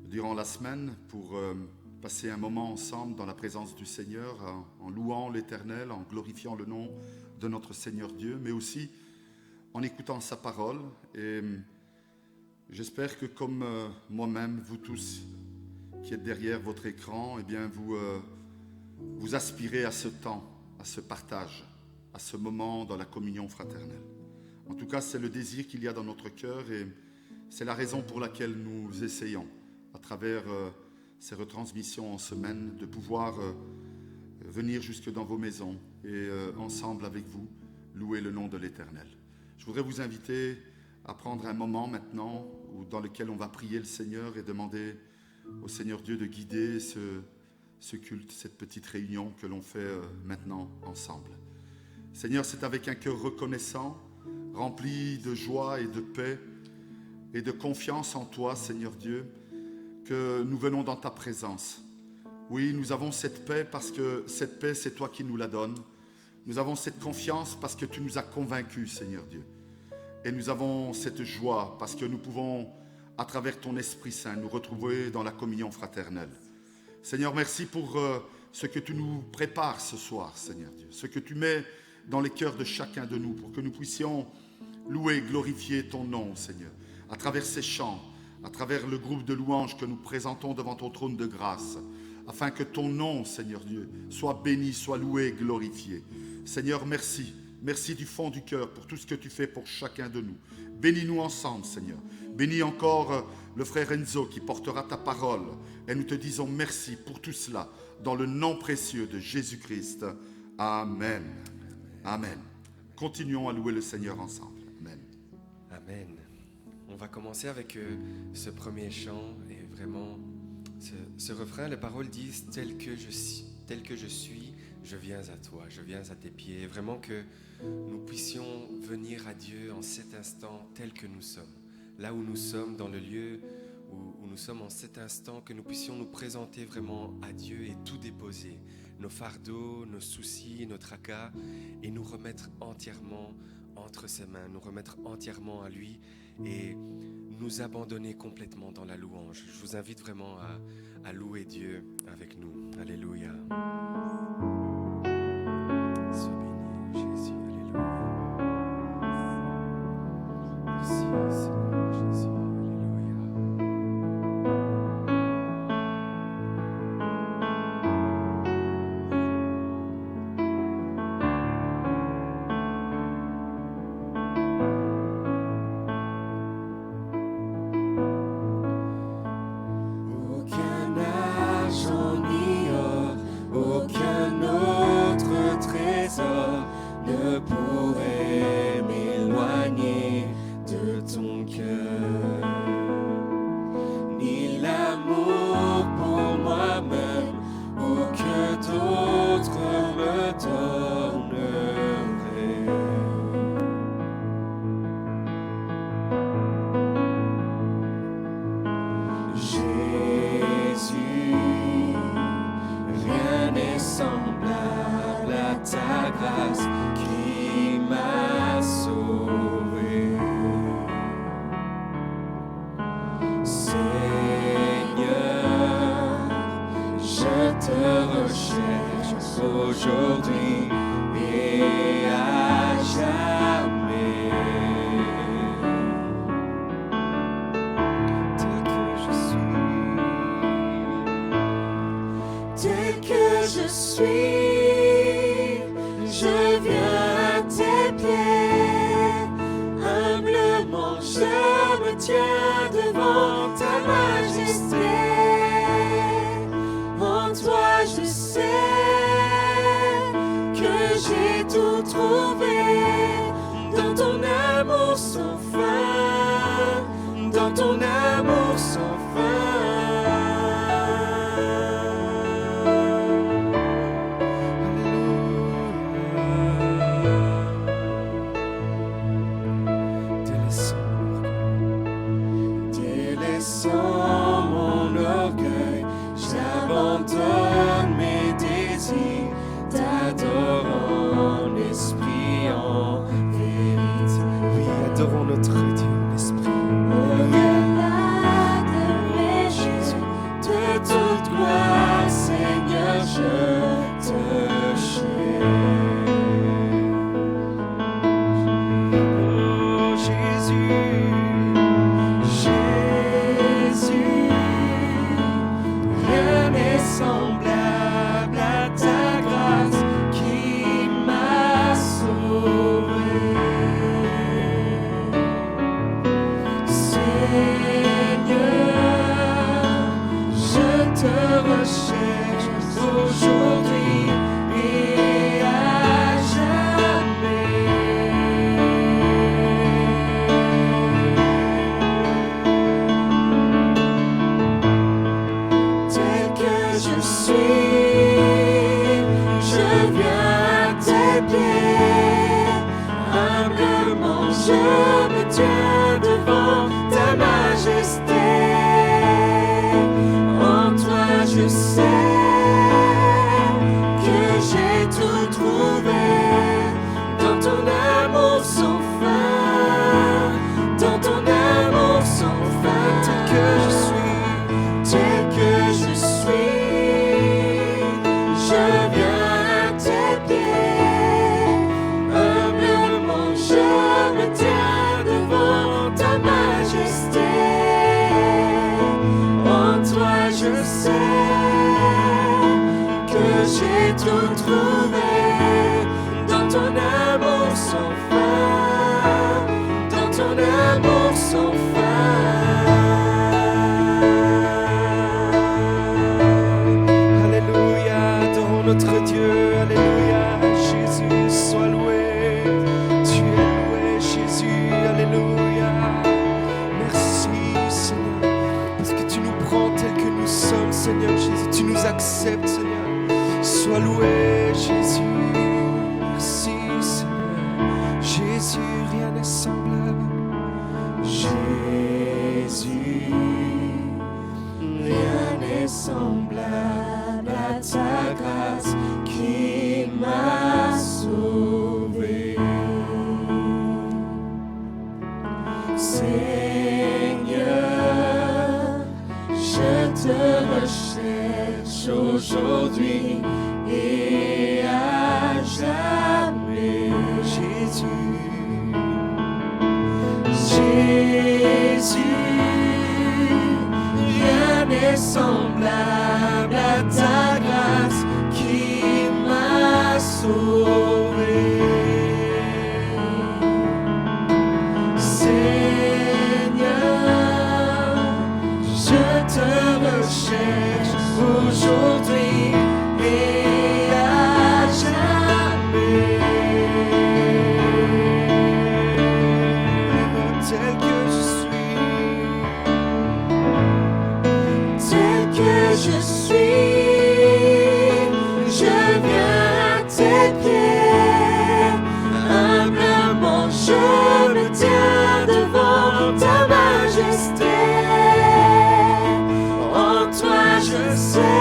durant la semaine pour passer un moment ensemble dans la présence du Seigneur, en louant l'Éternel, en glorifiant le nom de notre Seigneur Dieu, mais aussi en écoutant sa parole. Et j'espère que comme moi-même, vous tous qui êtes derrière votre écran, eh bien vous aspirez à ce temps, à ce partage, à ce moment dans la communion fraternelle. En tout cas, c'est le désir qu'il y a dans notre cœur et c'est la raison pour laquelle nous essayons, à travers ces retransmissions en semaine, de pouvoir venir jusque dans vos maisons et ensemble avec vous, louer le nom de l'Éternel. Je voudrais vous inviter à prendre un moment maintenant dans lequel on va prier le Seigneur et demander au Seigneur Dieu de guider ce culte, cette petite réunion que l'on fait maintenant ensemble. Seigneur, c'est avec un cœur reconnaissant, rempli de joie et de paix et de confiance en toi, Seigneur Dieu, que nous venons dans ta présence. Oui, nous avons cette paix parce que cette paix, c'est toi qui nous la donnes. Nous avons cette confiance parce que tu nous as convaincus, Seigneur Dieu. Et nous avons cette joie parce que nous pouvons, à travers ton Esprit Saint, nous retrouver dans la communion fraternelle. Seigneur, merci pour ce que tu nous prépares ce soir, Seigneur Dieu. Ce que tu mets dans les cœurs de chacun de nous pour que nous puissions louer, glorifier ton nom, Seigneur. À travers ces chants, à travers le groupe de louanges que nous présentons devant ton trône de grâce, afin que ton nom, Seigneur Dieu, soit béni, soit loué, glorifié. Seigneur, merci. Merci du fond du cœur pour tout ce que tu fais pour chacun de nous. Bénis-nous ensemble, Seigneur. Bénis encore le frère Enzo qui portera ta parole. Et nous te disons merci pour tout cela, dans le nom précieux de Jésus-Christ. Amen. Amen. Continuons à louer le Seigneur ensemble. Amen. Amen. On va commencer avec ce premier chant et vraiment ce refrain. Les paroles disent tel que je suis, je viens à toi, je viens à tes pieds. Et vraiment que nous puissions venir à Dieu en cet instant tel que nous sommes. Là où nous sommes, dans le lieu où nous sommes en cet instant, que nous puissions nous présenter vraiment à Dieu et tout déposer. Nos fardeaux, nos soucis, nos tracas, et nous remettre entièrement entre ses mains, nous remettre entièrement à lui et nous abandonner complètement dans la louange. Je vous invite vraiment à louer Dieu avec nous. Alléluia. Sois béni, Jésus. Alléluia. Merci, Seigneur Jésus. Ne pourrait m'éloigner de ton cœur, ni l'amour pour moi-même ou que d'autres me donneraient. Jésus, rien n'est semblable à ta grâce qui m'a sauvé. Seigneur, je te recherche aujourd'hui et à jamais. Tel que je suis, je viens à tes pieds. Humblement je me tiens devant ta majesté. En toi je sais que j'ai tout trouvé. Dans ton amour sans fin, dans ton amour sans fin. Délaissant mon orgueil, j'abandonne mes désirs, t'adore en esprit, en vérité. Oui, adorons notre Dieu, l'Esprit. Au-delà de mes Jésus, je te recherche aujourd'hui et à jamais. Tel que je suis, je viens à tes pieds. Humblement je me tiens devant ta majesté. En toi je sais que j'ai tout trouvé. Dans ton amour sans fin, dans ton amour sans fin. Tel que je suis, tel que je suis, je viens à tes pieds. Humblement je me tiens devant ta majesté. En toi je sais que j'ai tout trouvé. Dans ton amour sans fin, dans ton amour sans fin. Alléluia, adorons notre Dieu. Alléluia, Jésus, sois loué. Tu es loué, Jésus. Alléluia. Merci, Seigneur, parce que tu nous prends tels que nous sommes, Seigneur Jésus. Tu nous acceptes, Seigneur. Sois loué, Jésus. Merci, Seigneur. Jésus, rien n'est semblable. Jésus, rien n'est semblable à ta grâce qui m'a sauvé. Seigneur, je te recherche aujourd'hui et à jamais. Jésus, Jésus, rien n'est semblable à ta grâce qui m'a sauvé. Seigneur, je te recherche aujourd'hui et à jamais. Tel que je suis, tel que je suis, je viens à tes pieds. Humblement je me tiens devant ta majesté. En toi je sais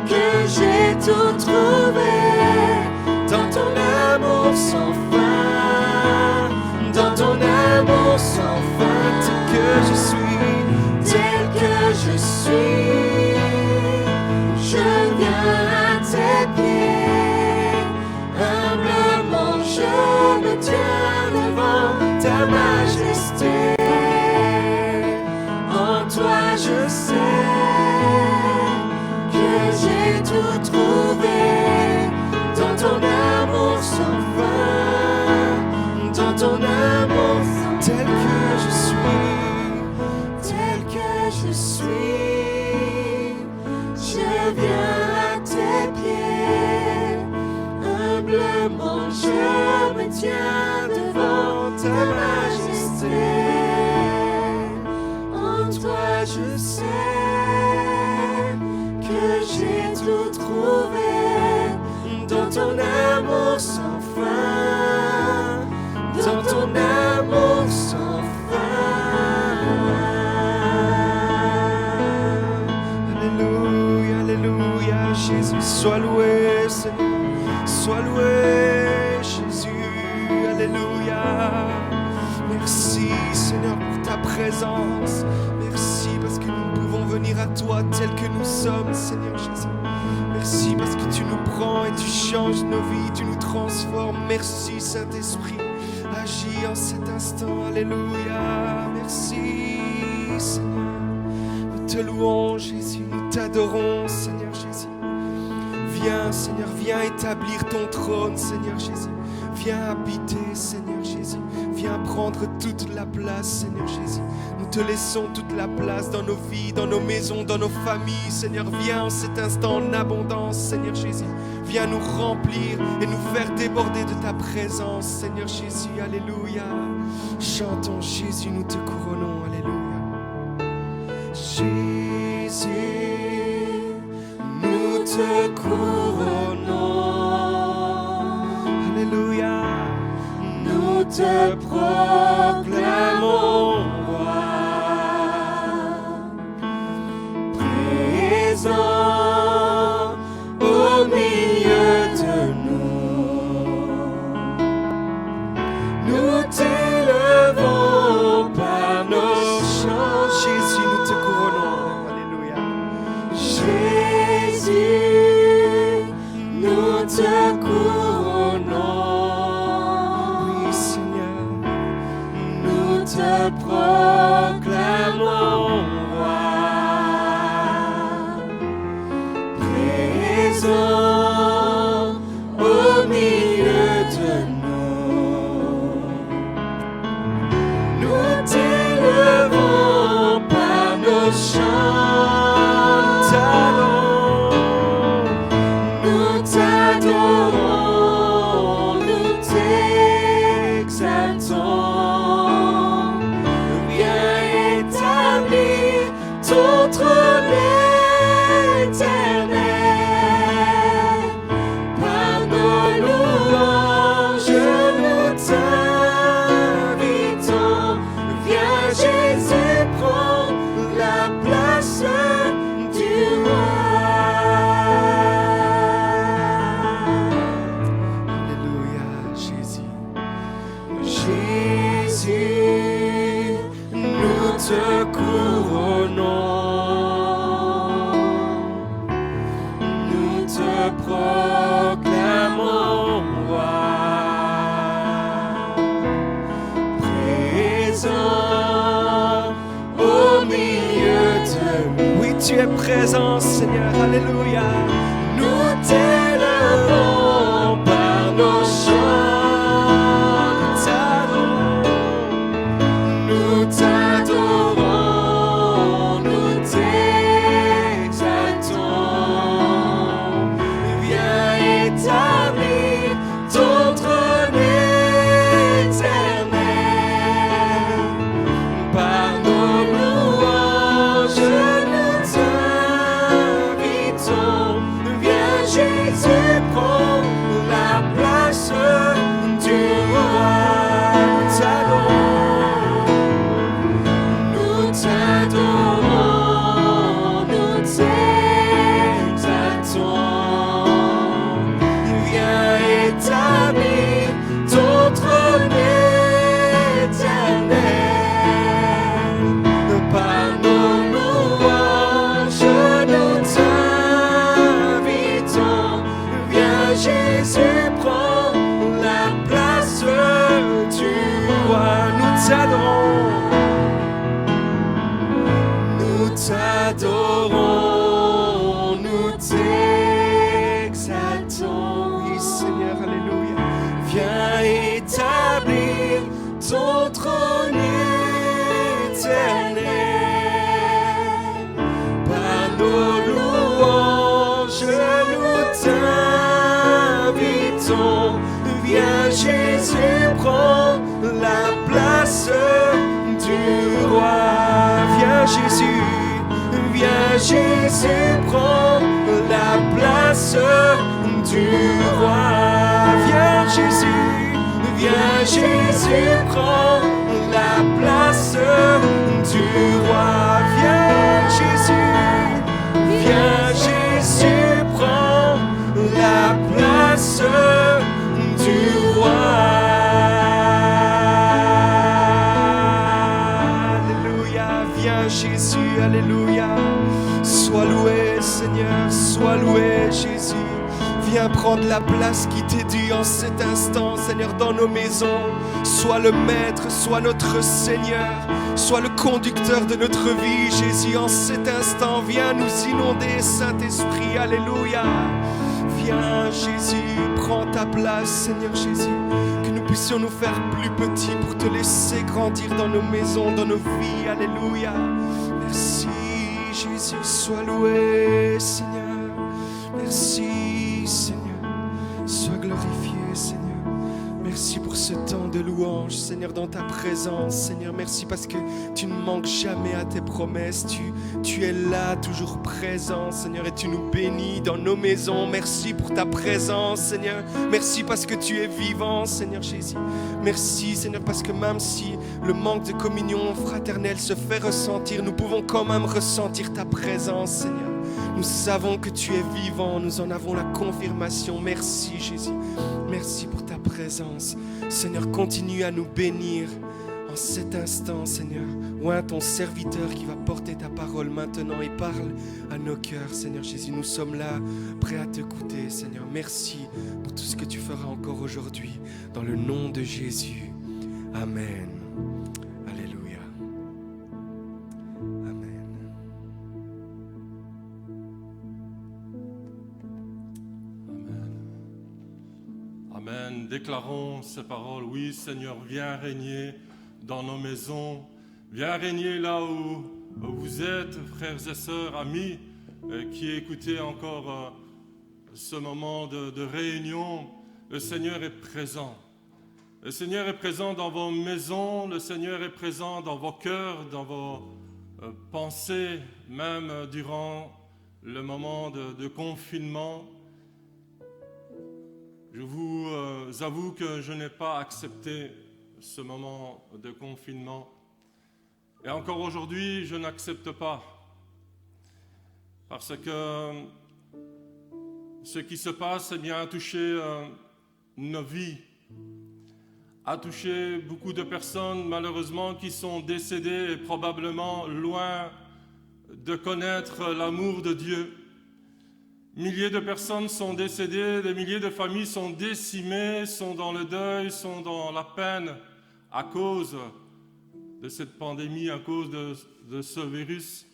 que j'ai tout trouvé. Dans ton amour sans fin, dans ton amour sans fin. Tel que je suis, tel que je suis, je viens à tes pieds. Humblement je me tiens devant ta majesté. En toi je sais que j'ai tout trouvé. Dans ton amour sans fin, dans ton amour tel que je suis, je viens à tes pieds. Humblement je me tiens devant ta majesté. En toi je sais que j'ai tout trouvé. Dans ton amour sans fin, dans ton amour sans fin. Alléluia, alléluia, Jésus, sois loué, Seigneur, sois loué, Jésus, alléluia. Merci, Seigneur, pour ta présence. Merci parce que nous pouvons venir à toi tels que nous sommes, Seigneur Jésus. Merci parce que tu nous prends et tu changes nos vies, tu nous transformes. Merci Saint-Esprit, agis en cet instant, alléluia. Merci Seigneur, nous te louons Jésus, nous t'adorons Seigneur Jésus. Viens Seigneur, viens établir ton trône Seigneur Jésus. Viens habiter Seigneur Jésus. Viens prendre toute la place, Seigneur Jésus. Nous te laissons toute la place dans nos vies, dans nos maisons, dans nos familles. Seigneur, viens en cet instant en abondance, Seigneur Jésus. Viens nous remplir et nous faire déborder de ta présence, Seigneur Jésus. Alléluia. Chantons Jésus, nous te couronnons. Alléluia. Jésus, nous te couronnons. Alléluia. Nous te proclamons roi, présent au milieu de nous. Nous t'élevons par nos chants. Jésus, nous te couronnons. Alléluia. Jésus, nous te couronnons. Te proclamons roi, présent au milieu de nous. Nous t'élevons par nos chants, nous t'adorons, nous t'exaltons. Ton trône éternel, par nos louanges nous t'invitons. Viens Jésus, prends la place du roi. Alléluia, Jésus. Jésus, nous te couronnons. Proclamons roi, présent au milieu de nous. Oui, tu es présent, Seigneur. Alléluia. Nous t'élevons par nos chants. Nous t'adorons, nous t'exaltons. Établir ton trône éternel, par nos louanges nous t'invitons. Viens Jésus, prends la place du roi. Nous t'adorons, nous t'exaltons. Établir ton trône éternel, par nos louanges nous t'invitons. Viens Jésus, prends la place du roi. Nous t'adorons, nous t'adorons, nous t'exaltons. Seigneur, alléluia. Viens établir ton trône éternel, par nos louanges nous t'invitons. Viens Jésus, prends la place du roi. Viens Jésus, prends la place du roi. Viens Jésus, prends la place du roi. Viens Jésus, prends la place du roi. Alléluia, viens Jésus, alléluia. Sois loué Seigneur, sois loué Jésus. Viens prendre la place qui t'est due en cet instant, Seigneur, dans nos maisons. Sois le Maître, sois notre Seigneur, sois le conducteur de notre vie, Jésus, en cet instant. Viens nous inonder, Saint-Esprit, alléluia. Viens, Jésus, prends ta place, Seigneur Jésus, que nous puissions nous faire plus petits pour te laisser grandir dans nos maisons, dans nos vies. Alléluia. Merci Jésus, sois loué Seigneur. Merci Seigneur, sois glorifié Seigneur. Merci pour ce temps de louange, Seigneur, dans ta présence. Seigneur, merci parce que tu ne manques jamais à tes promesses. Tu es là, toujours présent, Seigneur, et tu nous bénis dans nos maisons. Merci pour ta présence, Seigneur. Merci parce que tu es vivant, Seigneur Jésus. Merci, Seigneur, parce que même si le manque de communion fraternelle se fait ressentir, nous pouvons quand même ressentir ta présence, Seigneur. Nous savons que tu es vivant, nous en avons la confirmation. Merci, Jésus. Merci pour ta présence. Seigneur, continue à nous bénir en cet instant, Seigneur. Oint ton serviteur qui va porter ta parole maintenant et parle à nos cœurs, Seigneur Jésus. Nous sommes là, prêts à t'écouter, Seigneur. Merci pour tout ce que tu feras encore aujourd'hui. Dans le nom de Jésus. Amen. Alléluia. Amen. Amen. Déclarons ces paroles. Oui, Seigneur, viens régner dans nos maisons. Viens régner là où vous êtes, frères et sœurs, amis, qui écoutez encore ce moment de réunion. Le Seigneur est présent. Le Seigneur est présent dans vos maisons. Le Seigneur est présent dans vos cœurs, dans vos pensées, même durant le moment de confinement. Je vous avoue que je n'ai pas accepté ce moment de confinement. Et encore aujourd'hui, je n'accepte pas. Parce que ce qui se passe a touché nos vies, a touché beaucoup de personnes malheureusement qui sont décédées et probablement loin de connaître l'amour de Dieu. Milliers de personnes sont décédées, des milliers de familles sont décimées, sont dans le deuil, sont dans la peine à cause de cette pandémie, à cause de ce virus.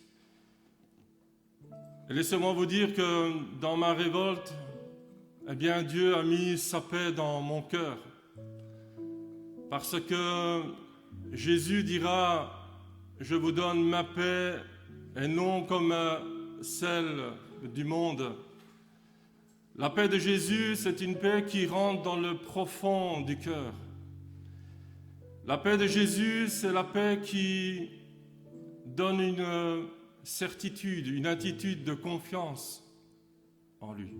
Et laissez-moi vous dire que dans ma révolte, Dieu a mis sa paix dans mon cœur. Parce que Jésus dira, je vous donne ma paix et non comme celle du monde. La paix de Jésus, c'est une paix qui rentre dans le profond du cœur. La paix de Jésus, c'est la paix qui donne une certitude, une attitude de confiance en lui.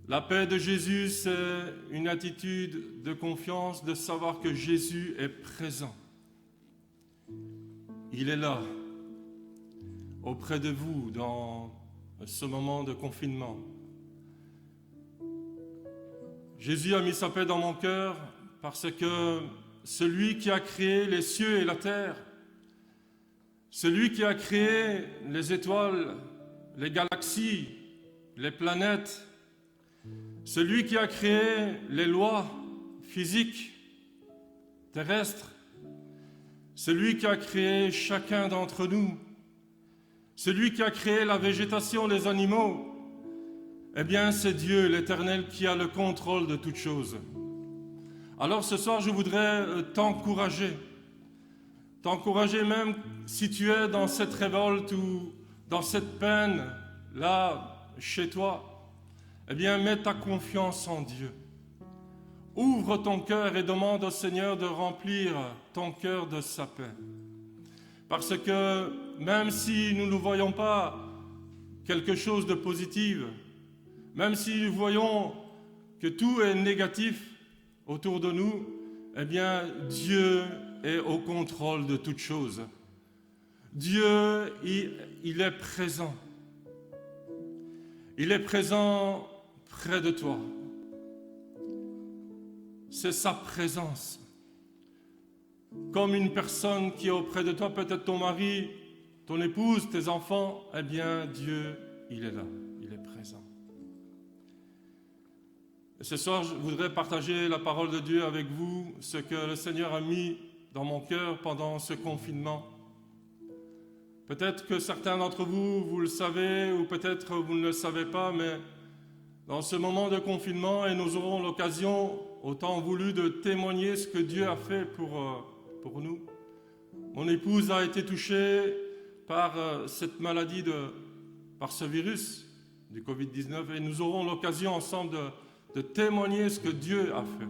La paix de Jésus, c'est une attitude de confiance, de savoir que Jésus est présent. Il est là, auprès de vous, dans ce moment de confinement. Jésus a mis sa paix dans mon cœur parce que celui qui a créé les cieux et la terre, celui qui a créé les étoiles, les galaxies, les planètes, celui qui a créé les lois physiques, terrestres, celui qui a créé chacun d'entre nous, celui qui a créé la végétation, les animaux, c'est Dieu, l'Éternel, qui a le contrôle de toutes choses. Alors ce soir, je voudrais t'encourager même si tu es dans cette révolte ou dans cette peine, là, chez toi, mets ta confiance en Dieu. Ouvre ton cœur et demande au Seigneur de remplir ton cœur de sa paix. Parce que même si nous ne voyons pas quelque chose de positif, même si nous voyons que tout est négatif autour de nous, Dieu est au contrôle de toutes choses. Dieu, il est présent. Il est présent près de toi. C'est sa présence. Comme une personne qui est auprès de toi, peut-être ton mari, ton épouse, tes enfants, Dieu, il est là, il est présent. Et ce soir, je voudrais partager la parole de Dieu avec vous, ce que le Seigneur a mis dans mon cœur pendant ce confinement. Peut-être que certains d'entre vous, vous le savez, ou peut-être vous ne le savez pas, mais dans ce moment de confinement, et nous aurons l'occasion autant voulu de témoigner ce que Dieu a fait pour nous. Mon épouse a été touchée par cette maladie, par ce virus du Covid-19, et nous aurons l'occasion ensemble de témoigner ce que Dieu a fait.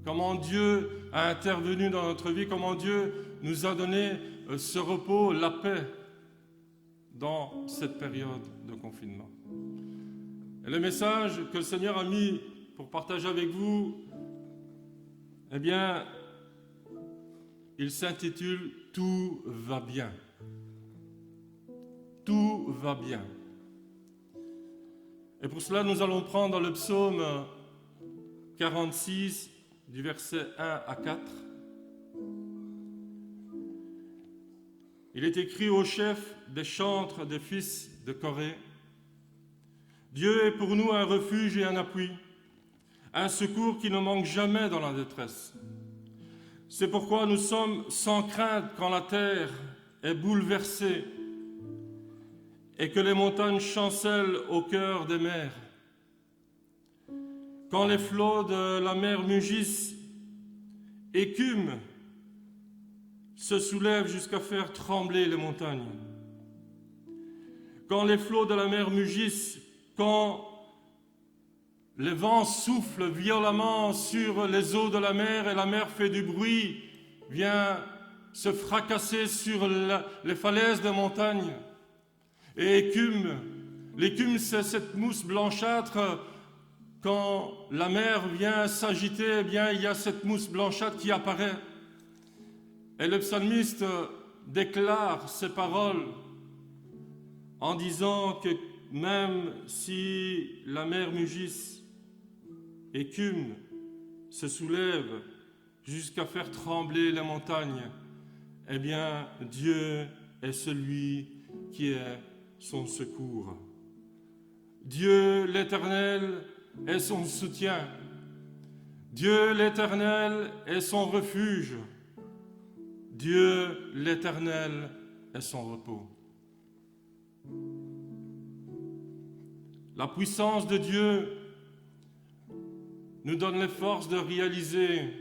Comment Dieu a intervenu dans notre vie, comment Dieu nous a donné ce repos, la paix dans cette période de confinement. Et le message que le Seigneur a mis pour partager avec vous, eh bien, il s'intitule « Tout va bien ». Tout va bien. Et pour cela, nous allons prendre le psaume 46, du verset 1 à 4. Il est écrit au chef des chantres des fils de Corée: Dieu est pour nous un refuge et un appui, un secours qui ne manque jamais dans la détresse. C'est pourquoi nous sommes sans crainte quand la terre est bouleversée et que les montagnes chancellent au cœur des mers. Quand les flots de la mer mugissent, écument, se soulèvent jusqu'à faire trembler les montagnes. Quand les flots de la mer mugissent, quand les vents soufflent violemment sur les eaux de la mer et la mer fait du bruit, vient se fracasser sur les falaises des montagnes et écume. L'écume, c'est cette mousse blanchâtre. Quand la mer vient s'agiter, eh bien, il y a cette mousse blanchâtre qui apparaît. Et le psalmiste déclare ces paroles en disant que même si la mer mugisse, écume, se soulève jusqu'à faire trembler les montagnes, eh bien, Dieu est celui qui est son secours. Dieu l'Éternel est son soutien. Dieu l'Éternel est son refuge. Dieu l'Éternel est son repos. La puissance de Dieu nous donne les forces de réaliser,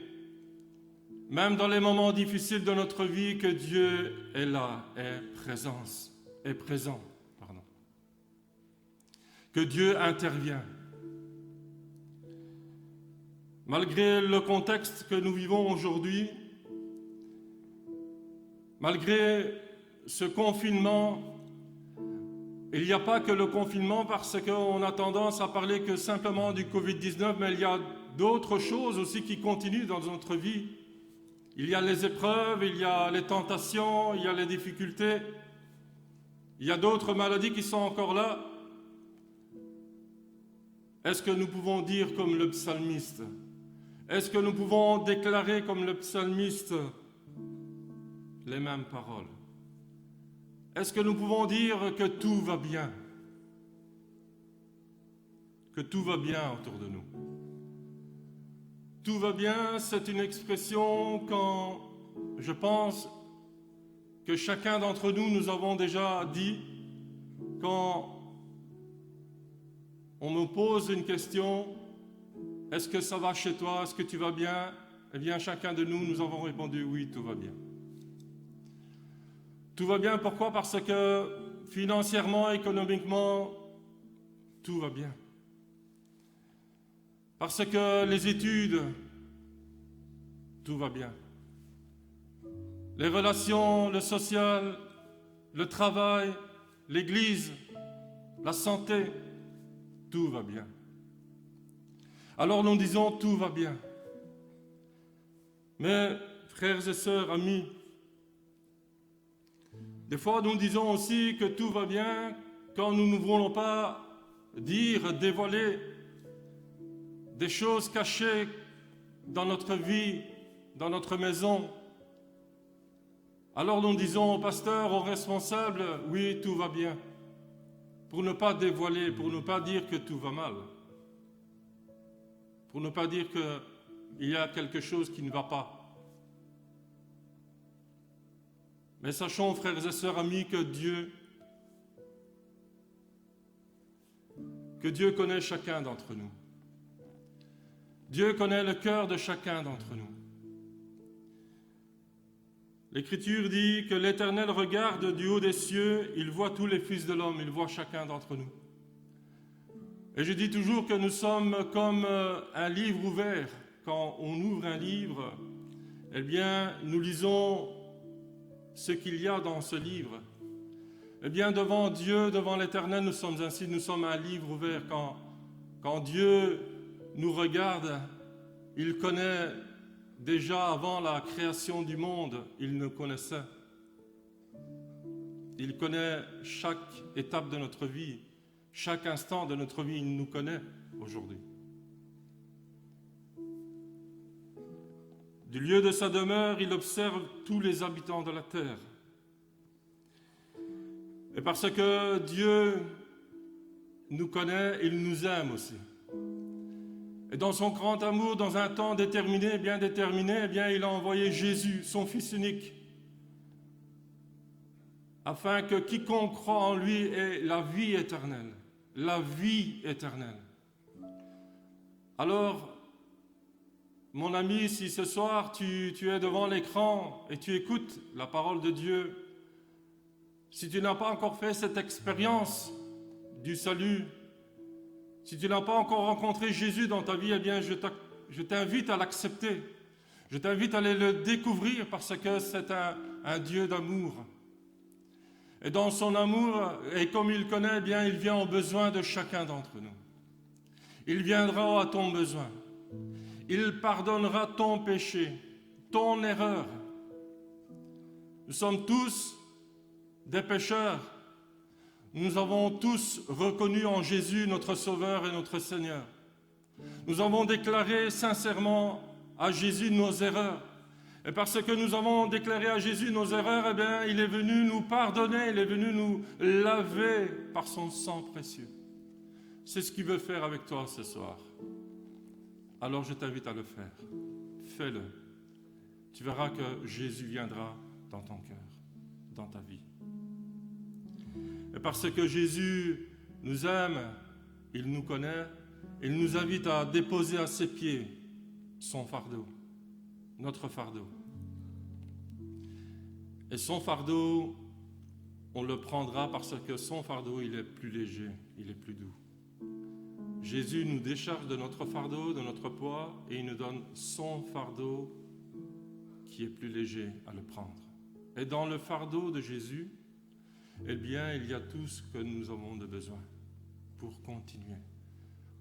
même dans les moments difficiles de notre vie, que Dieu est là, est présent. Que Dieu intervient. Malgré le contexte que nous vivons aujourd'hui, malgré ce confinement, il n'y a pas que le confinement, parce qu'on a tendance à parler que simplement du Covid-19, mais il y a d'autres choses aussi qui continuent dans notre vie. Il y a les épreuves, il y a les tentations, il y a les difficultés. Il y a d'autres maladies qui sont encore là. Est-ce que nous pouvons dire comme le psalmiste? Est-ce que nous pouvons déclarer comme le psalmiste les mêmes paroles? Est-ce que nous pouvons dire que tout va bien? Que tout va bien autour de nous? Tout va bien, c'est une expression quand je pense que chacun d'entre nous avons déjà dit quand on me pose une question: est-ce que ça va chez toi? Est-ce que tu vas bien? Eh bien, chacun de nous avons répondu: oui, tout va bien. Tout va bien, pourquoi? Parce que financièrement, économiquement, tout va bien. Parce que les études, tout va bien. Les relations, le social, le travail, l'église, la santé, tout va bien. Alors nous disons tout va bien. Mais frères et sœurs, amis, des fois nous disons aussi que tout va bien quand nous ne voulons pas dire, dévoiler des choses cachées dans notre vie, dans notre maison. Alors nous disons au pasteur, aux responsables: oui, tout va bien. Pour ne pas dévoiler, pour ne pas dire que tout va mal. Pour ne pas dire qu'il y a quelque chose qui ne va pas. Mais sachons, frères et sœurs, amis, que Dieu connaît chacun d'entre nous. Dieu connaît le cœur de chacun d'entre nous. L'Écriture dit que l'Éternel regarde du haut des cieux, il voit tous les fils de l'homme, il voit chacun d'entre nous. Et je dis toujours que nous sommes comme un livre ouvert. Quand on ouvre un livre, eh bien, nous lisons ce qu'il y a dans ce livre. Eh bien, devant Dieu, devant l'Éternel, nous sommes ainsi, nous sommes un livre ouvert. Quand Dieu nous regarde, il connaît déjà avant la création du monde, il nous connaissait. Il connaît chaque étape de notre vie, chaque instant de notre vie, il nous connaît aujourd'hui. Du lieu de sa demeure, il observe tous les habitants de la terre. Et parce que Dieu nous connaît, il nous aime aussi. Et dans son grand amour, dans un temps déterminé, bien déterminé, eh bien, il a envoyé Jésus, son Fils unique, afin que quiconque croit en lui ait la vie éternelle. La vie éternelle. Alors, mon ami, si ce soir tu es devant l'écran et tu écoutes la parole de Dieu, si tu n'as pas encore fait cette expérience du salut, si tu n'as pas encore rencontré Jésus dans ta vie, eh bien, je t'invite à l'accepter. Je t'invite à aller le découvrir parce que c'est un Dieu d'amour. Et dans son amour, et comme il connaît, eh bien, il vient aux besoins de chacun d'entre nous. Il viendra à ton besoin. Il pardonnera ton péché, ton erreur. Nous sommes tous des pécheurs. Nous avons tous reconnu en Jésus notre Sauveur et notre Seigneur. Nous avons déclaré sincèrement à Jésus nos erreurs. Et parce que nous avons déclaré à Jésus nos erreurs, eh bien, il est venu nous pardonner, il est venu nous laver par son sang précieux. C'est ce qu'il veut faire avec toi ce soir. Alors je t'invite à le faire. Fais-le. Tu verras que Jésus viendra dans ton cœur, dans ta vie. Et parce que Jésus nous aime, il nous connaît, il nous invite à déposer à ses pieds son fardeau, notre fardeau. Et son fardeau, on le prendra parce que son fardeau, il est plus léger, il est plus doux. Jésus nous décharge de notre fardeau, de notre poids, et il nous donne son fardeau qui est plus léger à le prendre. Et dans le fardeau de Jésus, eh bien, il y a tout ce que nous avons de besoin pour continuer,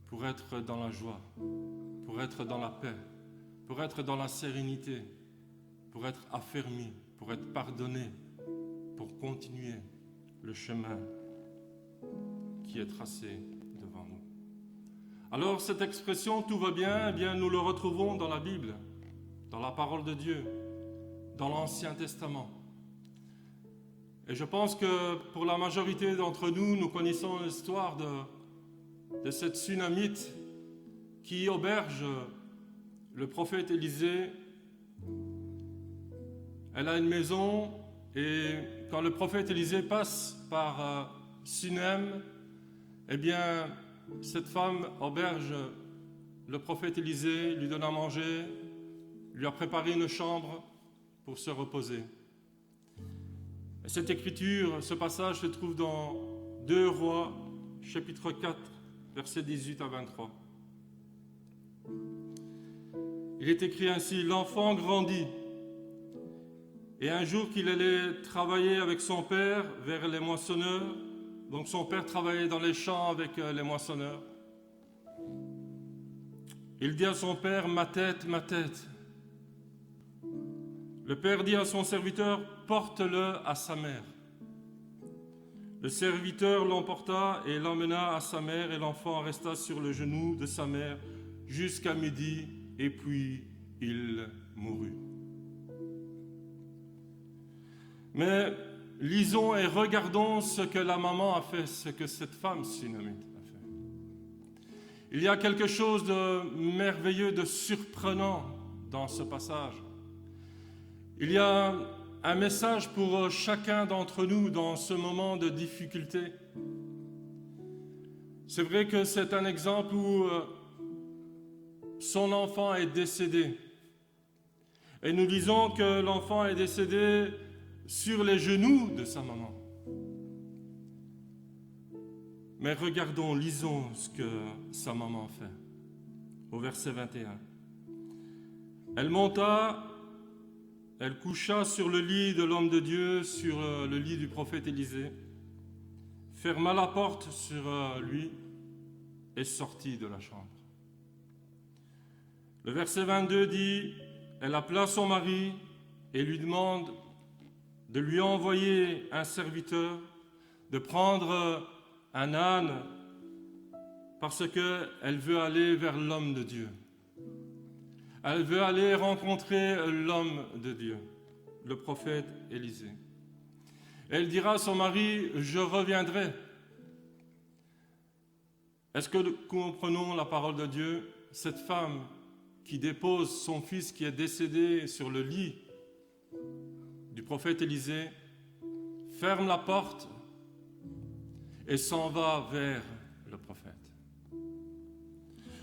pour être dans la joie, pour être dans la paix, pour être dans la sérénité, pour être affermi, pour être pardonné, pour continuer le chemin qui est tracé devant nous. Alors, cette expression « tout va bien », eh bien, nous le retrouvons dans la Bible, dans la parole de Dieu, dans l'Ancien Testament. Et je pense que pour la majorité d'entre nous, nous connaissons l'histoire de cette Sunamite qui auberge le prophète Élisée. Elle a une maison et quand le prophète Élisée passe par Sunem, eh bien, cette femme auberge le prophète Élisée, lui donne à manger, lui a préparé une chambre pour se reposer. Et cette écriture, ce passage se trouve dans 2 Rois, chapitre 4, versets 18 à 23. Il est écrit ainsi, « L'enfant grandit, et un jour qu'il allait travailler avec son père vers les moissonneurs, donc son père travaillait dans les champs avec les moissonneurs, il dit à son père, « Ma tête, ma tête ». Le père dit à son serviteur, « Porte-le à sa mère ». Le serviteur l'emporta et l'emmena à sa mère, et l'enfant resta sur le genou de sa mère jusqu'à midi, et puis il mourut. Mais lisons et regardons ce que la maman a fait, ce que cette femme sunamite a fait. Il y a quelque chose de merveilleux, de surprenant dans ce passage. Il y a un message pour chacun d'entre nous dans ce moment de difficulté. C'est vrai que c'est un exemple où son enfant est décédé. Et nous lisons que l'enfant est décédé sur les genoux de sa maman. Mais regardons, lisons ce que sa maman fait. Au verset 21. Elle monta, elle coucha sur le lit de l'homme de Dieu, sur le lit du prophète Élisée, ferma la porte sur lui et sortit de la chambre. Le verset 22 dit, elle appela son mari et lui demande de lui envoyer un serviteur, de prendre un âne, parce qu'elle veut aller vers l'homme de Dieu. Elle veut aller rencontrer l'homme de Dieu, le prophète Élisée. Elle dira à son mari, je reviendrai. Est-ce que nous comprenons la parole de Dieu? Cette femme qui dépose son fils qui est décédé sur le lit du prophète Élisée, ferme la porte et s'en va vers le prophète.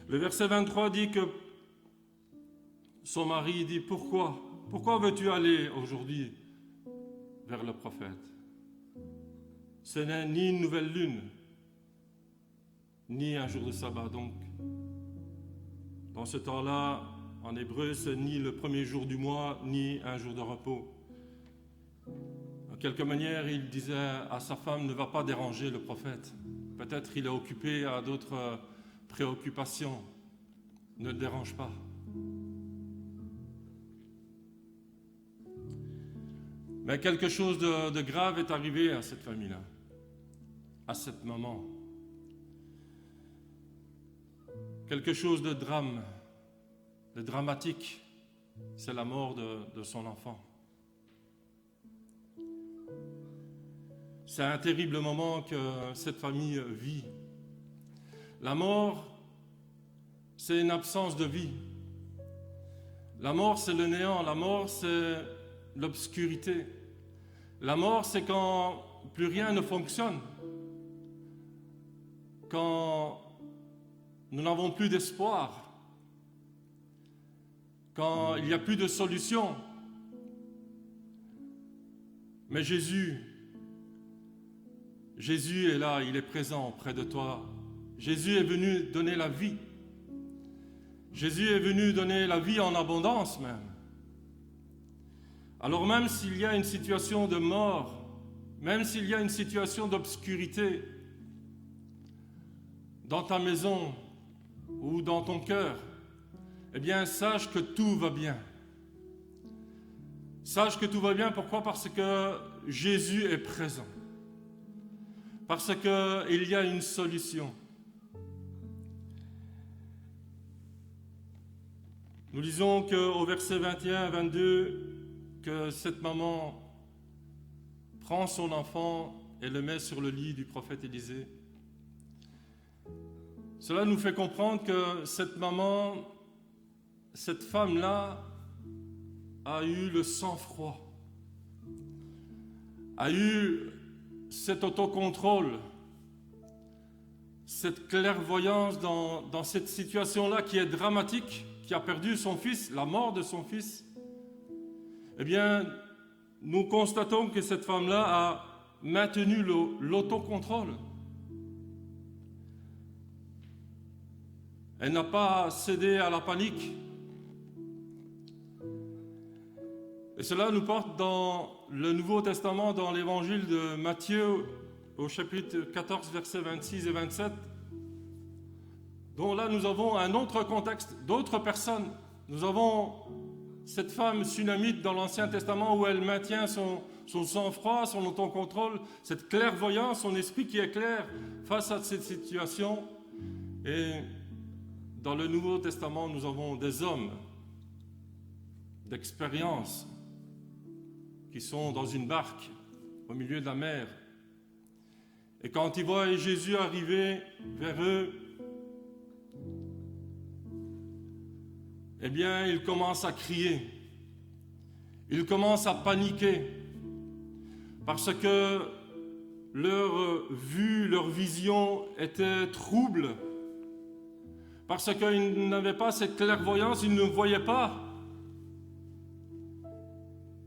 Le verset 23 dit que son mari dit, pourquoi veux-tu aller aujourd'hui vers le prophète? Ce n'est ni une nouvelle lune, ni un jour de sabbat. Donc, dans ce temps-là, en hébreu, c'est ni le premier jour du mois, ni un jour de repos. En quelque manière, il disait à sa femme, ne va pas déranger le prophète. Peut-être il est occupé à d'autres préoccupations. Ne le dérange pas. Mais quelque chose de grave est arrivé à cette famille-là, à cette maman. Quelque chose de dramatique, c'est la mort de son enfant. C'est un terrible moment que cette famille vit. La mort, c'est une absence de vie. La mort, c'est le néant. La mort, c'est l'obscurité. La mort, c'est quand plus rien ne fonctionne. Quand nous n'avons plus d'espoir. Quand il n'y a plus de solution. Mais Jésus est là, il est présent près de toi. Jésus est venu donner la vie. Jésus est venu donner la vie en abondance même. Alors même s'il y a une situation de mort, même s'il y a une situation d'obscurité dans ta maison ou dans ton cœur, eh bien sache que tout va bien. Sache que tout va bien, pourquoi? Parce que Jésus est présent. Parce qu'il y a une solution. Nous lisons qu'au verset 21-22, que cette maman prend son enfant et le met sur le lit du prophète Élisée. Cela nous fait comprendre que cette maman, cette femme-là, a eu le sang-froid, a eu cet autocontrôle, cette clairvoyance dans cette situation-là qui est dramatique, qui a perdu son fils, la mort de son fils. Eh bien, nous constatons que cette femme-là a maintenu l'autocontrôle. Elle n'a pas cédé à la panique. Et cela nous porte dans le Nouveau Testament, dans l'évangile de Matthieu, au chapitre 14, versets 26 et 27, dont là nous avons un autre contexte, d'autres personnes. Nous avons cette femme sunamite dans l'Ancien Testament où elle maintient son sang-froid, son autocontrôle, cette clairvoyance, son esprit qui est clair face à cette situation. Et dans le Nouveau Testament, nous avons des hommes d'expérience qui sont dans une barque au milieu de la mer. Et quand ils voient Jésus arriver vers eux, eh bien, ils commencent à crier. Ils commencent à paniquer parce que leur vue, leur vision était trouble, Parce qu'ils n'avaient pas cette clairvoyance, ils ne voyaient pas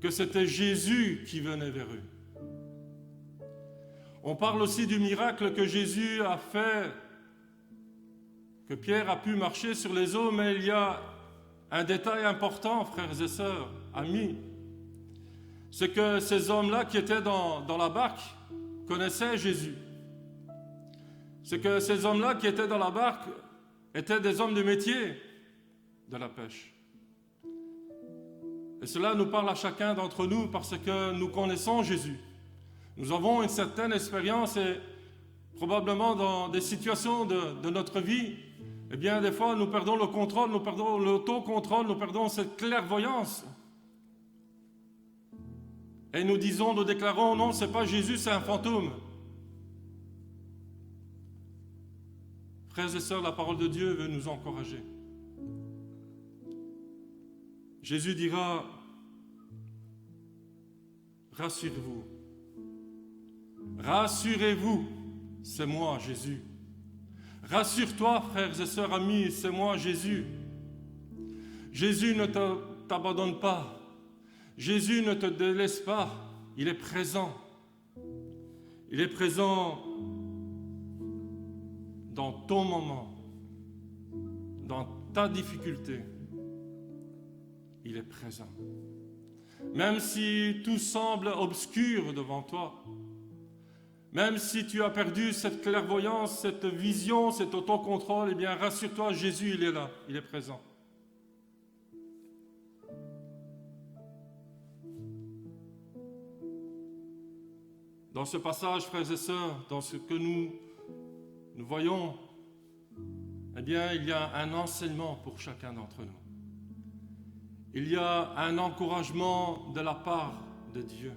que c'était Jésus qui venait vers eux. On parle aussi du miracle que Jésus a fait, que Pierre a pu marcher sur les eaux, mais il y a un détail important, frères et sœurs, amis. C'est que ces hommes-là qui étaient dans la barque connaissaient Jésus. C'est que ces hommes-là qui étaient dans la barque étaient des hommes de métier de la pêche. Et cela nous parle à chacun d'entre nous parce que nous connaissons Jésus. Nous avons une certaine expérience et probablement dans des situations de notre vie, eh bien des fois nous perdons le contrôle, nous perdons l'autocontrôle, nous perdons cette clairvoyance. Et nous disons, nous déclarons, non, c'est pas Jésus, c'est un fantôme. Frères et sœurs, la parole de Dieu veut nous encourager. Jésus dira, rassurez-vous. Rassurez-vous, c'est moi, Jésus. Rassure-toi, frères et sœurs, amis, c'est moi, Jésus. Jésus ne t'abandonne pas. Jésus ne te délaisse pas. Il est présent. Il est présent dans ton moment, dans ta difficulté. Il est présent. Même si tout semble obscur devant toi, même si tu as perdu cette clairvoyance, cette vision, cet autocontrôle, eh bien rassure-toi, Jésus, il est là, il est présent. Dans ce passage, frères et sœurs, dans ce que nous voyons, eh bien, il y a un enseignement pour chacun d'entre nous. Il y a un encouragement de la part de Dieu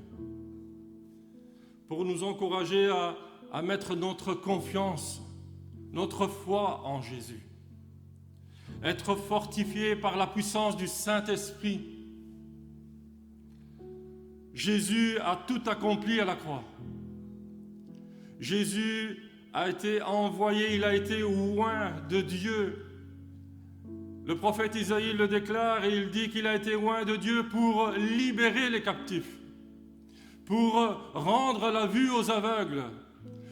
pour nous encourager à mettre notre confiance, notre foi en Jésus. Être fortifié par la puissance du Saint-Esprit. Jésus a tout accompli à la croix. Jésus a été envoyé, il a été oint de Dieu. Le prophète Isaïe le déclare et il dit qu'il a été oint de Dieu pour libérer les captifs, pour rendre la vue aux aveugles,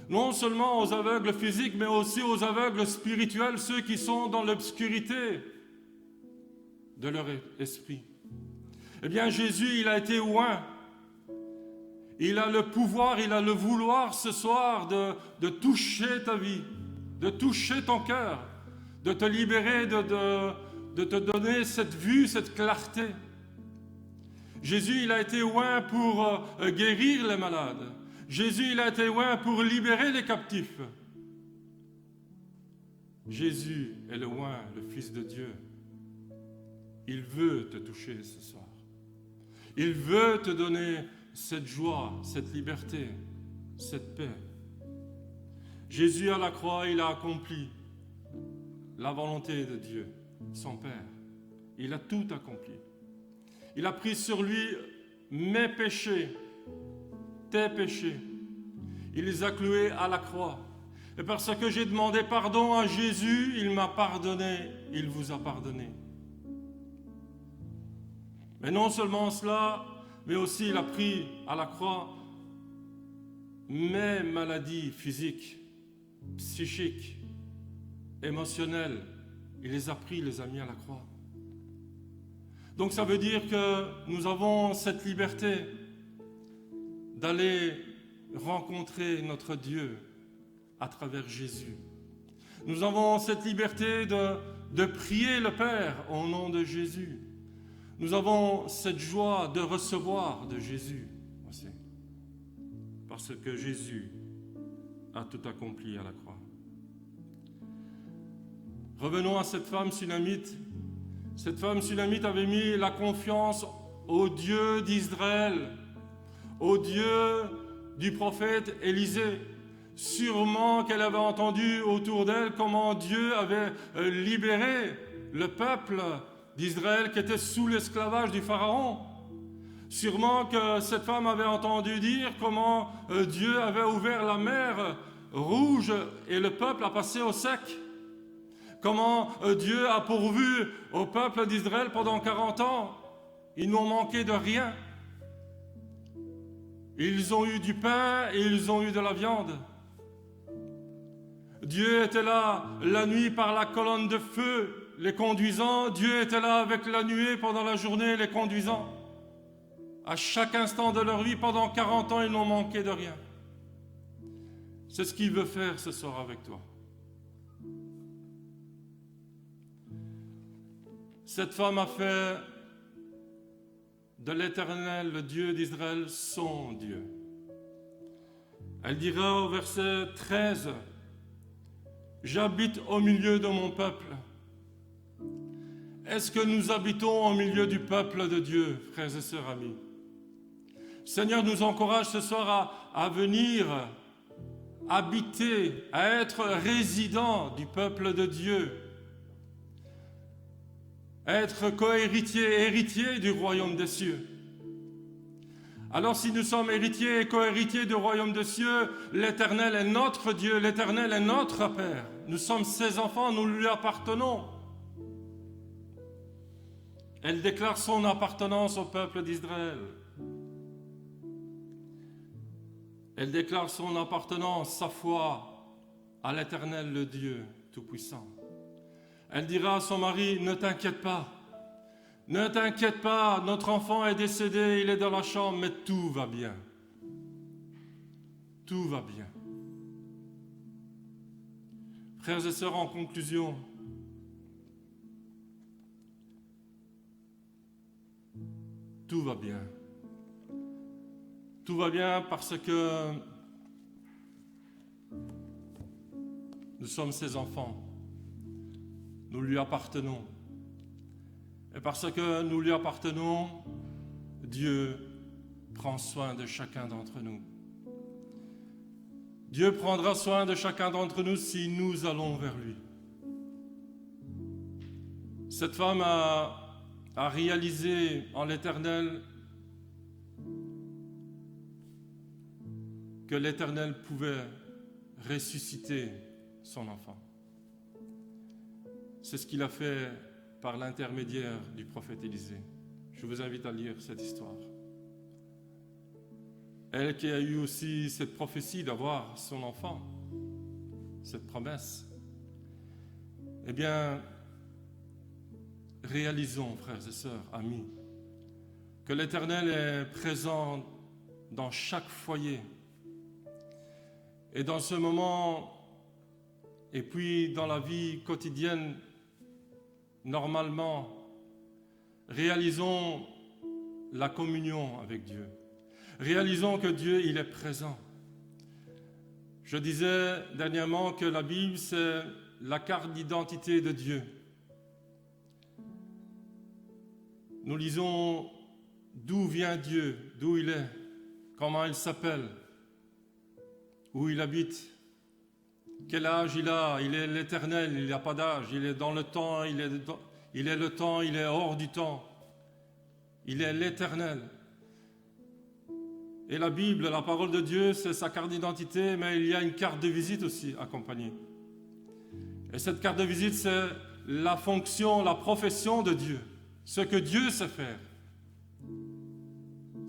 non seulement aux aveugles physiques, mais aussi aux aveugles spirituels, ceux qui sont dans l'obscurité de leur esprit. Eh bien, Jésus, il a été oint. Il a le pouvoir, il a le vouloir ce soir de toucher ta vie, de toucher ton cœur, de te libérer, de te donner cette vue, cette clarté. Jésus, il a été oint pour guérir les malades. Jésus, il a été oint pour libérer les captifs. Jésus est le oint, le Fils de Dieu. Il veut te toucher ce soir. Il veut te donner cette joie, cette liberté, cette paix. Jésus à la croix, il a accompli la volonté de Dieu, son Père. Il a tout accompli. Il a pris sur lui mes péchés, tes péchés. Il les a cloués à la croix. Et parce que j'ai demandé pardon à Jésus, il m'a pardonné, il vous a pardonné. Mais non seulement cela, mais aussi il a pris à la croix mes maladies physiques, psychiques, émotionnelles. Il les a pris, il les a mis à la croix. Donc ça veut dire que nous avons cette liberté d'aller rencontrer notre Dieu à travers Jésus. Nous avons cette liberté de prier le Père au nom de Jésus. Nous avons cette joie de recevoir de Jésus aussi, parce que Jésus a tout accompli à la croix. Revenons à cette femme sunamite. Cette femme sunamite avait mis la confiance au Dieu d'Israël, au Dieu du prophète Élisée. Sûrement qu'elle avait entendu autour d'elle comment Dieu avait libéré le peuple d'Israël qui était sous l'esclavage du Pharaon. Sûrement que cette femme avait entendu dire comment Dieu avait ouvert la mer rouge et le peuple a passé au sec. comment Dieu a pourvu au peuple d'Israël pendant 40 ans. Ils n'ont manqué de rien. Ils ont eu du pain et ils ont eu de la viande. Dieu était là la nuit par la colonne de feu, les conduisant. Dieu était là avec la nuée pendant la journée, les conduisant. À chaque instant de leur vie, pendant 40 ans, ils n'ont manqué de rien. C'est ce qu'il veut faire ce soir avec toi. Cette femme a fait de l'Éternel, le Dieu d'Israël, son Dieu. Elle dira au verset 13, « J'habite au milieu de mon peuple. » Est-ce que nous habitons au milieu du peuple de Dieu, frères et sœurs amis? Seigneur nous encourage ce soir à venir habiter, à être résident du peuple de Dieu, être héritier du royaume des cieux. Alors si nous sommes héritiers et co-héritiers du royaume des cieux, l'Éternel est notre Dieu, l'Éternel est notre Père. Nous sommes ses enfants, nous lui appartenons. Elle déclare son appartenance au peuple d'Israël. Elle déclare son appartenance, sa foi à l'Éternel, le Dieu Tout-Puissant. Elle dira à son mari, ne t'inquiète pas, notre enfant est décédé, il est dans la chambre, mais tout va bien. Tout va bien. Frères et sœurs, en conclusion, tout va bien. Tout va bien parce que nous sommes ses enfants. Nous lui appartenons. Et parce que nous lui appartenons, Dieu prend soin de chacun d'entre nous. Dieu prendra soin de chacun d'entre nous si nous allons vers lui. Cette femme a réalisé en l'Éternel que l'Éternel pouvait ressusciter son enfant. C'est ce qu'il a fait par l'intermédiaire du prophète Élisée. Je vous invite à lire cette histoire. Elle qui a eu aussi cette prophétie d'avoir son enfant, cette promesse. Eh bien, réalisons, frères et sœurs, amis, que l'Éternel est présent dans chaque foyer. Et dans ce moment, et puis dans la vie quotidienne, normalement, réalisons la communion avec Dieu. Réalisons que Dieu, il est présent. Je disais dernièrement que la Bible, c'est la carte d'identité de Dieu. Nous lisons d'où vient Dieu, d'où il est, comment il s'appelle, où il habite, quel âge il a. Il est l'Éternel, il n'a pas d'âge, il est dans le temps, il est le temps, il est hors du temps. Il est l'Éternel. Et la Bible, la parole de Dieu, c'est sa carte d'identité, mais il y a une carte de visite aussi accompagnée. Et cette carte de visite, c'est la fonction, la profession de Dieu. Ce que Dieu sait faire.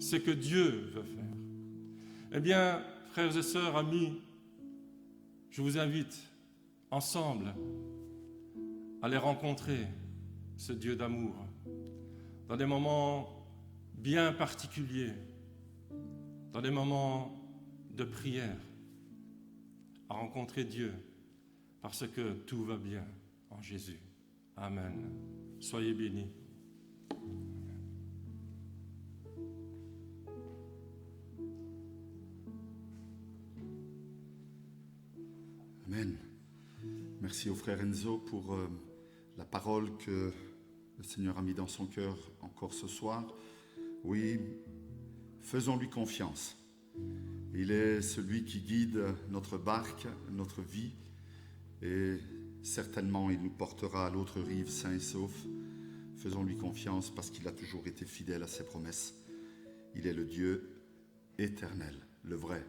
Ce que Dieu veut faire. Eh bien, frères et sœurs, amis, je vous invite ensemble à aller rencontrer ce Dieu d'amour dans des moments bien particuliers, dans des moments de prière, à rencontrer Dieu parce que tout va bien en Jésus. Amen. Soyez bénis. Amen. Merci au frère Enzo pour la parole que le Seigneur a mis dans son cœur encore ce soir. Oui, faisons-lui confiance. Il est celui qui guide notre barque, notre vie, et certainement il nous portera à l'autre rive sain et sauf. Faisons-lui confiance parce qu'il a toujours été fidèle à ses promesses. Il est le Dieu éternel, le vrai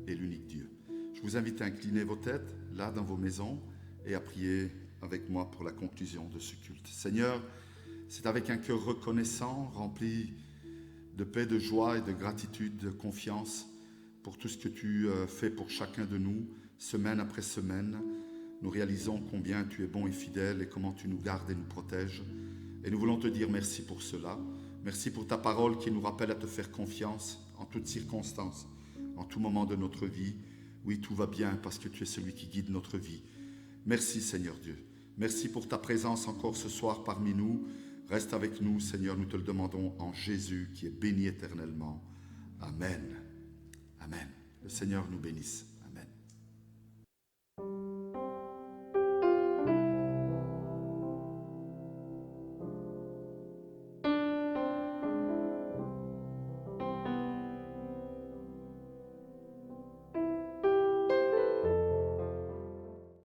et l'unique Dieu. Je vous invite à incliner vos têtes, là dans vos maisons, et à prier avec moi pour la conclusion de ce culte. Seigneur, c'est avec un cœur reconnaissant, rempli de paix, de joie et de gratitude, de confiance pour tout ce que tu fais pour chacun de nous, semaine après semaine. Nous réalisons combien tu es bon et fidèle et comment tu nous gardes et nous protèges. Et nous voulons te dire merci pour cela. Merci pour ta parole qui nous rappelle à te faire confiance en toutes circonstances, en tout moment de notre vie. Oui, tout va bien parce que tu es celui qui guide notre vie. Merci Seigneur Dieu. Merci pour ta présence encore ce soir parmi nous. Reste avec nous Seigneur, nous te le demandons en Jésus qui est béni éternellement. Amen. Amen. Le Seigneur nous bénisse.